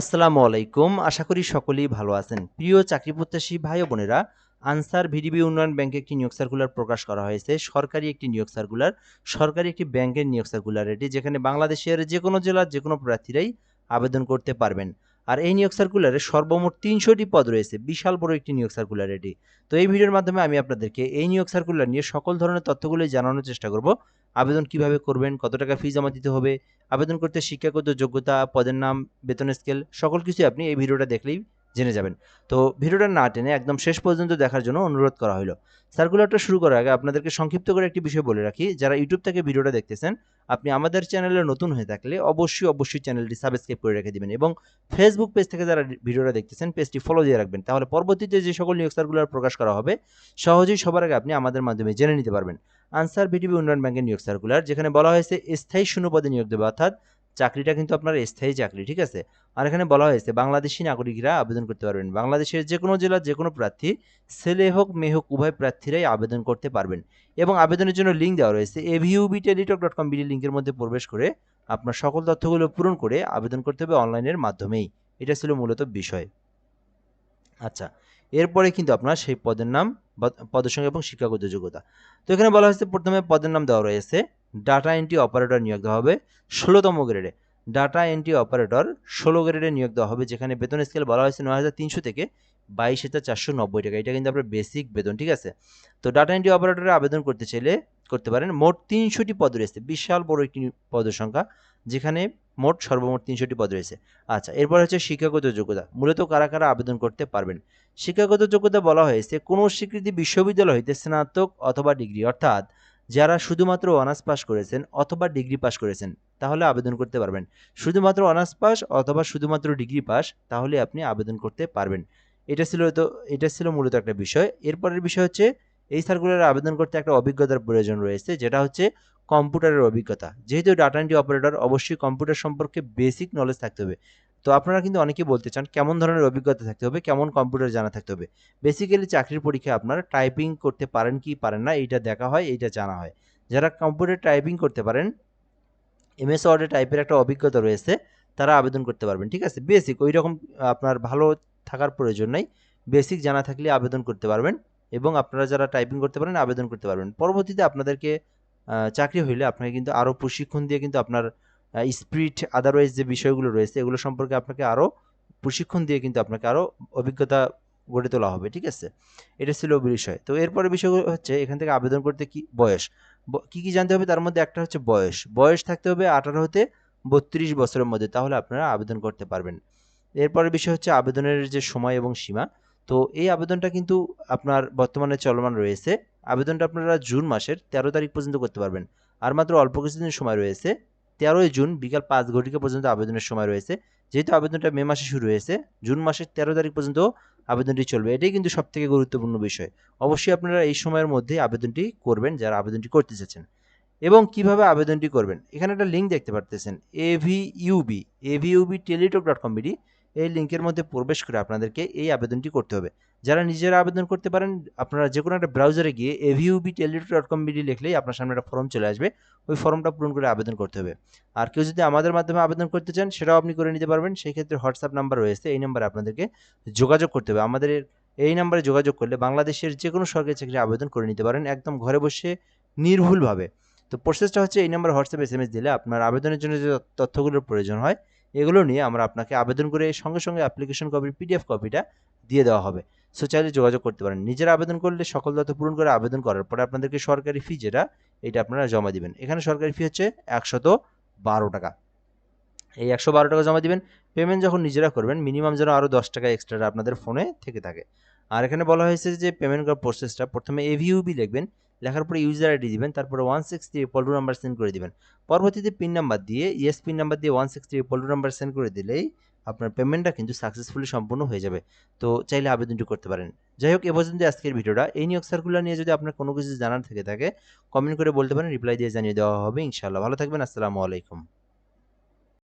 আসসালামু আলাইকুম। আশা করি সকলেই ভালো আছেন। প্রিয় চাকরি প্রত্যাশী ভাই ও বোনেরা, আনসার ভিডিবি উন্নয়ন ব্যাংকে একটি নিয়োগ সার্কুলার প্রকাশ করা হয়েছে। সরকারি একটি নিয়োগ সার্কুলার, সরকারি একটি ব্যাংকের নিয়োগ সার্কুলার এটি, যেখানে বাংলাদেশের যেকোনো জেলার যেকোনো প্রার্থীরাই আবেদন করতে পারবেন। আর এই নিয়োগ সার্কুলারে সর্বমোট ৩০০টি পদ রয়েছে। বিশাল বড় একটি নিয়োগ সার্কুলার এটি। তো এই ভিডিওর মাধ্যমে আমি আপনাদেরকে এই নিয়োগ সার্কুলার নিয়ে সকল ধরনের তথ্যগুলোই জানানোর চেষ্টা করব। আবেদন কিভাবে করবেন, কত টাকা ফি জমা দিতে হবে, আবেদন করতে শিক্ষাগত যোগ্যতা, পদের নাম, বেতন স্কেল সকল কিছুই আপনি এই ভিডিওটা দেখলেই জেনে যাবেন। তো ভিডিওটা না টেনে একদম শেষ পর্যন্ত দেখার জন্য অনুরোধ করা হলো। সার্কুলারটা শুরু করার আগে আপনাদেরকে সংক্ষিপ্ত করে একটি বিষয় বলে রাখি। যারা ইউটিউব থেকে ভিডিওটা দেখতেছেন, আপনি আমাদের চ্যানেলে নতুন হয়ে থাকলে অবশ্যই চ্যানেলটি সাবস্ক্রাইব করে রেখে দিবেন এবং ফেসবুক পেজ থেকে যারা ভিডিওটা দেখতেছেন পেজটি ফলো দিয়ে রাখবেন। তাহলে পরবর্তীতে যে সকল নিয়োগ সার্কুলার প্রকাশ করা হবে সহজেই সবার আগে আপনি আমাদের মাধ্যমে জেনে নিতে পারবেন। আনসার ভিডিবি উন্নয়ন ব্যাংকের নিয়োগ সার্কুলার, যেখানে বলা হয়েছে স্থায়ী শূন্যপদে নিয়োগ দেবে, অর্থাৎ চাকরিটা কিন্তু আপনার স্থায়ী চাকরি, ঠিক আছে? আর এখানে বলা হয়েছে বাংলাদেশী নাগরিকরা আবেদন করতে পারবেন। বাংলাদেশের যেকোনো জেলার যেকোনো প্রার্থী, ছেলে হোক মেয়ে হোক, উভয় প্রার্থীরাই আবেদন করতে পারবেন। এবং আবেদনের জন্য লিঙ্ক দেওয়া রয়েছে। avubtelitalk.com বিডি লিঙ্কের মধ্যে প্রবেশ করে আপনার সকল তথ্যগুলো পূরণ করে আবেদন করতে হবে অনলাইনের মাধ্যমেই। এটা ছিল মূলত বিষয়। আচ্ছা, এরপরে কিন্তু আপনার সেই পদের নাম, পদের সংখ্যা এবং শিক্ষাগত যোগ্যতা। তো এখানে বলা হয়েছে প্রথমে পদের নাম দেওয়া রয়েছে ডাটা এন্ট্রি অপারেটর নিয়োগ দেওয়া হবে ১৬তম গ্রেডে। ডাটা এন্ট্রি অপারেটর ১৬ গ্রেডে নিয়োগ দেওয়া হবে, যেখানে বেতন স্কেল বলা হয়েছে ৯,৩০০ থেকে ২২,৪৯০ টাকা। এটা কিন্তু আপনার বেসিক বেতন, ঠিক আছে? তো ডাটা এন্ট্রি অপারেটরে আবেদন করতে চাইলে করতে পারেন। মোট ৩০০টি পদ রয়েছে, বিশাল বড় একটি পদের সংখ্যা, যেখানে সর্বমোট ৩০০টি পদ রয়েছে। আচ্ছা, এরপর হচ্ছে শিক্ষাগত যোগ্যতা। মূলত কারা কারা আবেদন করতে পারবেন? শিক্ষাগত যোগ্যতা বলা হয়েছে কোনো স্বীকৃতি বিশ্ববিদ্যালয় হইতে স্নাতক অথবা ডিগ্রি, অর্থাৎ যারা শুধুমাত্র অনার্স পাস করেছেন অথবা ডিগ্রি পাস করেছেন তাহলে আবেদন করতে পারবেন। শুধুমাত্র অনার্স পাস অথবা শুধুমাত্র ডিগ্রি পাস, তাহলে আপনি আবেদন করতে পারবেন। এটা ছিল তো এটা ছিল মূলত একটা বিষয়। এরপরের বিষয় হচ্ছে এই সার্কুলারে আবেদন করতে একটা অভিজ্ঞতার প্রয়োজন রয়েছে, যেটা হচ্ছে কম্পিউটারের অভিজ্ঞতা। যেহেতু ডাটা এন্ট্রি অপারেটর, অবশ্যই কম্পিউটার সম্পর্কে বেসিক নলেজ থাকতে হবে। তো আপনারা কিন্তু অনেকেই বলতে চান কেমন ধরনের অভিজ্ঞতা থাকতে হবে, কেমন কম্পিউটার জানা থাকতে হবে। বেসিক্যালি চাকরির পরীক্ষায় আপনারা টাইপিং করতে পারেন কি পারেন না এইটা দেখা হয়, এইটা জানা হয়। যারা কম্পিউটার টাইপিং করতে পারেন, এমএস ওয়ার্ডে টাইপের একটা অভিজ্ঞতা রয়েছে, তারা আবেদন করতে পারবেন, ঠিক আছে? বেসিক ওই রকম আপনার ভালো থাকার প্রয়োজন নাই। বেসিক জানা থাকলে আবেদন করতে পারবেন এবং আপনারা যারা টাইপিং করতে পারেন আবেদন করতে পারবেন। পরবর্তীতে আপনাদেরকে চাকরি হইলে আপনাকে কিন্তু আরও প্রশিক্ষণ দিয়ে কিন্তু আপনার স্পিরিট আদারওয়াইজ যে বিষয়গুলো রয়েছে এগুলো সম্পর্কে আপনাকে আরও প্রশিক্ষণ দিয়ে কিন্তু আপনাকে আরও অভিজ্ঞতা গড়ে তোলা হবে, ঠিক আছে? এটা ছিল বিষয়। তো এরপরে বিষয় হচ্ছে এখান থেকে আবেদন করতে কি বয়স, কি জানতে হবে তার মধ্যে একটা হচ্ছে বয়স। বয়স থাকতে হবে ১৮ হতে ৩২ বছরের মধ্যে, তাহলে আপনারা আবেদন করতে পারবেন। এরপরের বিষয় হচ্ছে আবেদনের যে সময় এবং সীমা। তো এই আবেদনটা কিন্তু আপনার বর্তমানে চলমান রয়েছে। আবেদনটা আপনারা জুন মাসের ১৩ তারিখ পর্যন্ত করতে পারবেন। আর মাত্র অল্প কিছুদিন সময় রয়েছে। ১৩ই জুন বিকাল ৫ ঘটিকা পর্যন্ত আবেদনের সময় রয়েছে। যেহেতু আবেদনটা মে মাসে শুরু হয়েছে, জুন মাসের ১৩ তারিখ পর্যন্ত আবেদনটি চলবে। এটাই কিন্তু সবথেকে গুরুত্বপূর্ণ বিষয়। অবশ্যই আপনারা এই সময়ের মধ্যেই আবেদনটি করবেন যারা আবেদনটি করতে চাচ্ছেন। এবং কিভাবে আবেদনটি করবেন, এখানে একটা লিঙ্ক দেখতে পারতেছেন, avubtelitalk.com বিডি। এই লিঙ্কের মধ্যে প্রবেশ করে আপনাদেরকে এই আবেদনটি করতে হবে। যারা নিজেরা আবেদন করতে পারেন, আপনারা যে কোনো একটা ব্রাউজারে গিয়ে avubtelitalk.com বিডি লিখলেই আপনার সামনে একটা ফর্ম চলে আসবে। ওই ফর্মটা পূরণ করে আবেদন করতে হবে। আর কেউ যদি আমাদের মাধ্যমে আবেদন করতে চান সেটাও আপনি করে নিতে পারবেন। সেই ক্ষেত্রে হোয়াটসঅ্যাপ নাম্বার রয়েছে, এই নাম্বারে আপনাদেরকে যোগাযোগ করতে হবে। আমাদের এই নাম্বারে যোগাযোগ করলে বাংলাদেশের যে কোনো সরকারি চাকরি আবেদন করে নিতে পারেন একদম ঘরে বসে নির্ভুলভাবে। তো প্রসেসটা হচ্ছে এই নাম্বার হোয়াটসঅ্যাপ এসএমএস দিলে আপনার আবেদনের জন্য যে তথ্যগুলোর প্রয়োজন হয় এগুলো নিয়ে আমরা আপনাকে আবেদন করে সঙ্গে সঙ্গে অ্যাপ্লিকেশন কপির পিডিএফ কপিটা দিয়ে দেওয়া হবে। সো চাইলে যোগাযোগ করতে পারেন। নিজেরা আবেদন করলে সকল তথ্য পূরণ করে আবেদন করার পরে আপনাদেরকে সরকারি ফি যেটা, এটা আপনারা জমা দিবেন। এখানে সরকারি ফি হচ্ছে ১১২ টাকা। এই ১১২ টাকা জমা দিবেন। পেমেন্ট যখন নিজেরা করবেন মিনিমাম যেন আরও ১০ টাকা এক্সট্রা আপনাদের ফোনে থেকে থাকে। আর এখানে বলা হয়েছে যে পেমেন্ট করার প্রসেসটা প্রথমে এভিইউবি লিখবেন, লেখার পরে ইউজার আইডি দিবেন, তারপরে 163 নাম্বার সেন্ড করে দিবেন। পরবর্তীতে পিন নাম্বার দিয়ে পিন নাম্বার দিয়ে 163 নাম্বার সেন্ড করে দিলেই আপনার পেমেন্টটা কিন্তু সাকসেসফুলি সম্পূর্ণ হয়ে যাবে। তো চাইলে আবেদনটি করতে পারেন। যাই হোক, এ পর্যন্ত আজকের ভিডিওটা। এই নিয়োগ সার্কুলার নিয়ে যদি আপনার কোনো কিছু জানার থেকে থাকে কমেন্ট করে বলতে পারেন, রিপ্লাই দিয়ে জানিয়ে দেওয়া হবে ইনশাআল্লাহ। ভালো থাকবেন। আসসালামু আলাইকুম।